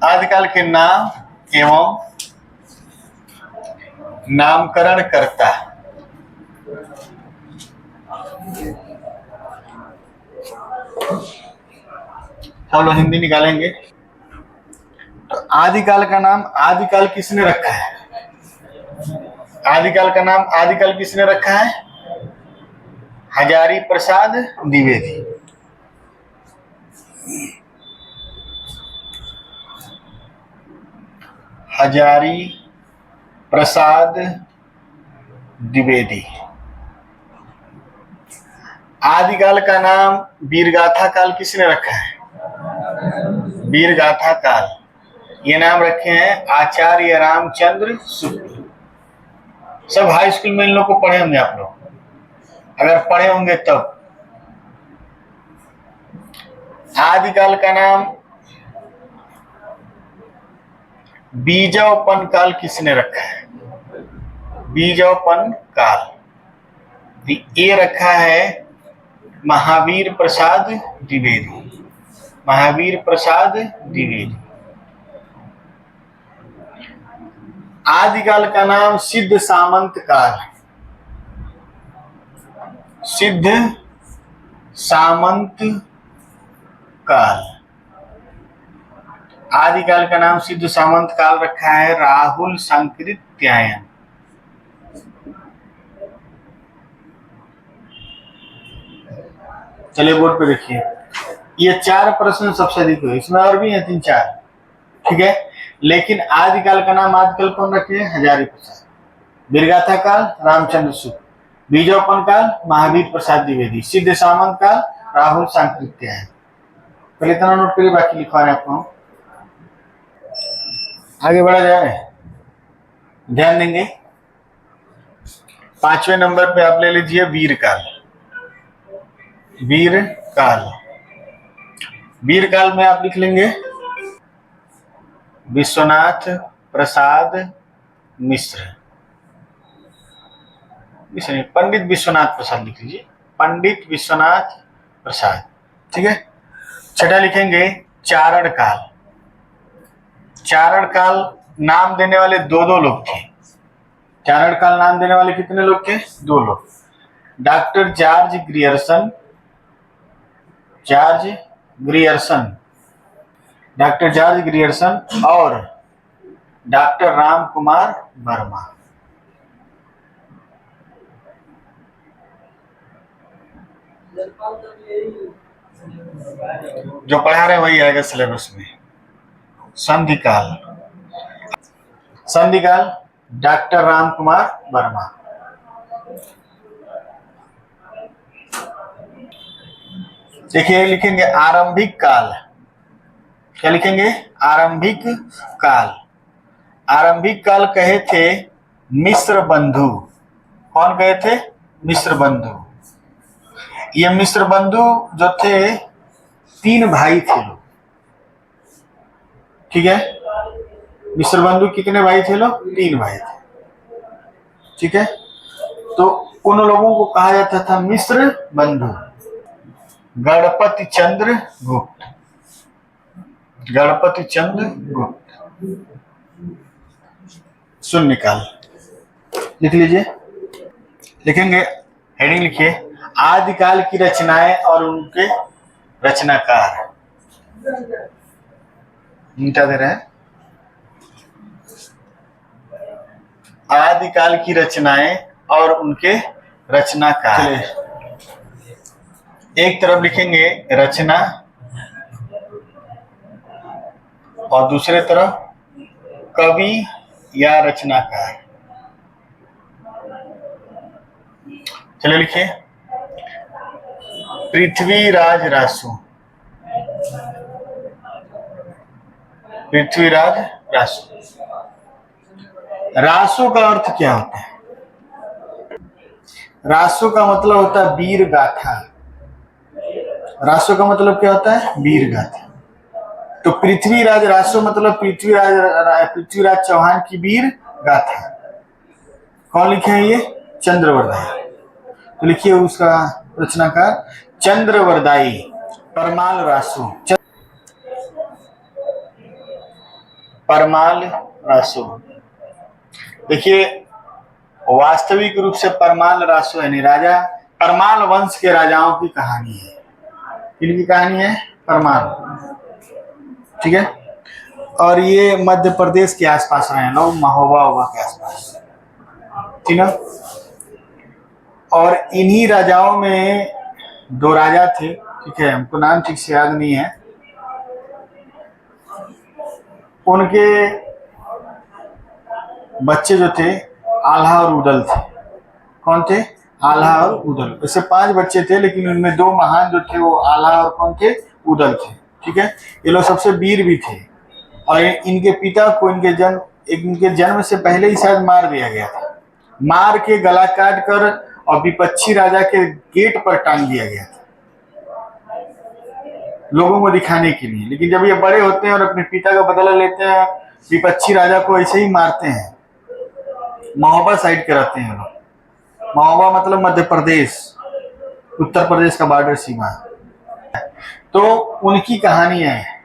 आदिकाल के नाम एवं नामकरण करता। हम लोग हिंदी निकालेंगे। तो आदिकाल का नाम आदिकाल किसने रखा है? आदिकाल का नाम आदिकाल किसने रखा है? हजारी प्रसाद द्विवेदी। हजारी प्रसाद द्विवेदी। आदिकाल का नाम वीरगाथा काल किसने रखा है? वीरगाथा काल ये नाम रखे हैं आचार्य रामचंद्र शुक्ल। सब हाई स्कूल में इन लोग को पढ़े होंगे आप लोग, अगर पढ़े होंगे तब। आदिकाल का नाम बीजावपन काल किसने रखा है? बीजावपन काल ये रखा है महावीर प्रसाद द्विवेदी। महावीर प्रसाद द्विवेदी। आदिकाल का नाम सिद्ध सामंत काल। सिद्ध सामंत काल। आदिकाल का नाम सिद्ध सामंत काल रखा है राहुल सांकृत्यायन। चलिए बोर्ड पे देखिए, ये 4 प्रश्न सबसे अधिक हुए, इसमें और भी है 3-4, ठीक है। लेकिन आदिकाल का नाम आदिकाल कौन रखे? हजारी प्रसाद। वीरगाथा काल रामचंद्र शुक्ल। बीजावपन काल महावीर प्रसाद द्विवेदी। सिद्ध सामंत काल राहुल सांकृत्यायन। पहले इतना नोट करिए, बाकी लिखवा रहे आपको। आगे बढ़ा जाए, ध्यान देंगे। 5वें नंबर पे आप ले लीजिए वीर काल। वीर काल। वीर काल में आप लिख लेंगे विश्वनाथ प्रसाद मिश्र। पंडित विश्वनाथ प्रसाद लिख लीजिए, पंडित विश्वनाथ प्रसाद, ठीक है। छठा लिखेंगे चारण काल। चारण काल नाम देने वाले 2 लोग थे। चारण काल नाम देने वाले कितने लोग थे? 2 लोग। Doctor George Grierson. George Grierson. Doctor George Grierson और डॉक्टर राम कुमार वर्मा। जो पढ़ा रहे वही आएगा सिलेबस में। संधिकाल। संधिकाल डॉक्टर राम कुमार वर्मा। देखिए लिखेंगे आरंभिक काल। क्या लिखेंगे? आरंभिक काल। आरंभिक काल कहे थे मिश्र बंधु। कौन कहे थे? मिश्र बंधु। ये मिश्र बंधु जो थे 3 भाई थे लोग, ठीक है। मिश्र बंधु कितने भाई थे लोग? 3 भाई थे, ठीक है। तो उन लोगों को कहा जाता था मिश्र बंधु। गणपति चंद्र गुप्त। गणपति चंद्र गुप्त। शून्यकाल लिख लीजिए। लिखेंगे, हेडिंग लिखिए आदिकाल की रचनाएं और उनके रचनाकार। मिटा दे रहे हैं। आदिकाल की रचनाएं और उनके रचनाकार। एक तरफ लिखेंगे रचना और दूसरे तरफ कवि या रचनाकार। चलिए लिखिए पृथ्वीराज रासु। पृथ्वीराज रासु। रासु का अर्थ क्या होता है? रासु का मतलब होता है वीर गाथा। रासु का मतलब क्या होता है? वीर गाथा। तो पृथ्वीराज रासु मतलब पृथ्वीराज चौहान की वीर गाथा। कौन लिखे हैं ये? चंद्रवरदाई। तो लिखिए उसका रचनाकार चंद्रवरदाई। परमाल रासु। परमाल रासो। देखिए वास्तविक रूप से परमाल रासो यानी राजा परमाल वंश के राजाओं की कहानी है। किनकी कहानी है? परमाल। ठीक है। और ये मध्य प्रदेश के आसपास रहे लोग, महोबा के आसपास। ठीक है। और इन्हीं राजाओं में दो राजा थे, ठीक है, हमको नाम ठीक से याद नहीं है। उनके बच्चे जो थे आल्हा और उदल थे। कौन थे? आल्हा और उदल। ऐसे 5 बच्चे थे, लेकिन उनमें 2 महान जो थे वो आल्हा और कौन थे? उदल थे। ठीक है। ये लोग सबसे वीर भी थे और इनके पिता को इनके जन्म से पहले ही शायद मार दिया गया था। मार के गला काट कर और विपक्षी राजा के गेट पर टांग दिया गया था लोगों को दिखाने के लिए। लेकिन जब ये बड़े होते हैं और अपने पिता का बदला लेते हैं, विपक्षी राजा को ऐसे ही मारते हैं। महोबा साइड के रहते हैं लोग। महोबा मतलब मध्य प्रदेश, उत्तर प्रदेश का बॉर्डर सीमा। तो उनकी कहानियां हैं।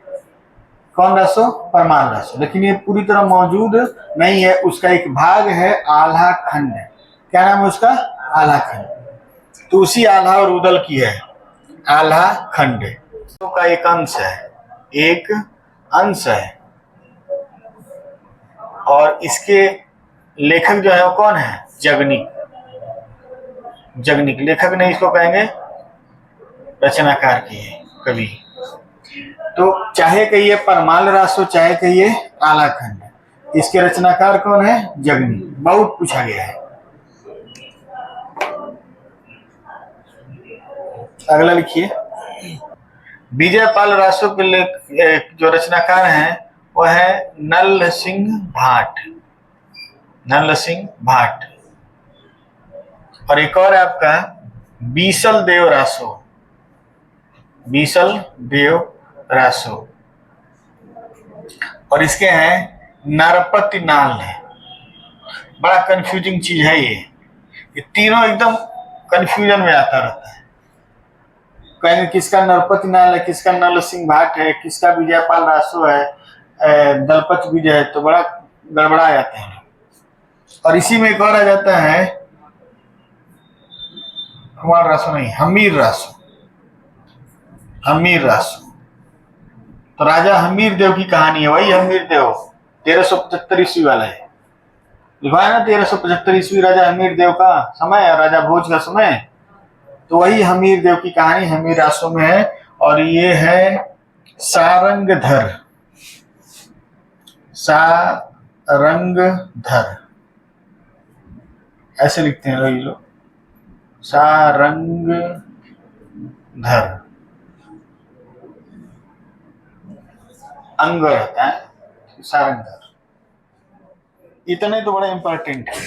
कौन रासो? परमाल रासो। लेकिन ये पूरी तरह मौजूद नहीं है, उसका एक भाग है आल्हा खंड। क्या नाम है उसका? आल्हा खंड। तो उसी आल्हा और उदल की है आल्हा खंड का एक अंश है, एक अंश है। और इसके लेखक जो है वो कौन है? जगनिक। जगनिक लेखक नहीं, इसको कहेंगे रचनाकार की है, कवि। तो चाहे कहिए परमाल रासो, चाहे कहिए आल्हा खंड, इसके रचनाकार कौन है? जगनिक। बहुत पूछा गया है। अगला लिखिए। विजयपाल रासो के जो रचनाकार हैं वो है नल सिंह भाट। नल सिंह भाट। और एक और आपका बीसल देव रासो। बीसल देव रासो। और इसके हैं नरपति नाल है। बड़ा कंफ्यूजिंग चीज है ये तीनों एकदम कंफ्यूजन में आता रहता है। कहेंगे किसका नरपति नाल है, किसका नल सिंह भाट है, किसका विजयपाल रासो है, दलपत विजय है, तो बड़ा गड़बड़ा जाते हैं। और इसी में एक और आ जाता है हमार रासो नहीं, हमीर रासो। हमीर रासो तो राजा हमीर देव की कहानी है। वही हमीर देव 1375 ईस्वी वाला है। लिखा है ना 1375 ईस्वी राजा हमीर देव का समय, राजा भोज का समय। तो वही हमीर देव की कहानी हमीर रासो में है। और ये है सारंगधर। सारंगधर ऐसे लिखते हैं ये लोग, सारंगधर। अंग रहता है सारंगधर। इतने तो बड़ा इंपॉर्टेंट है।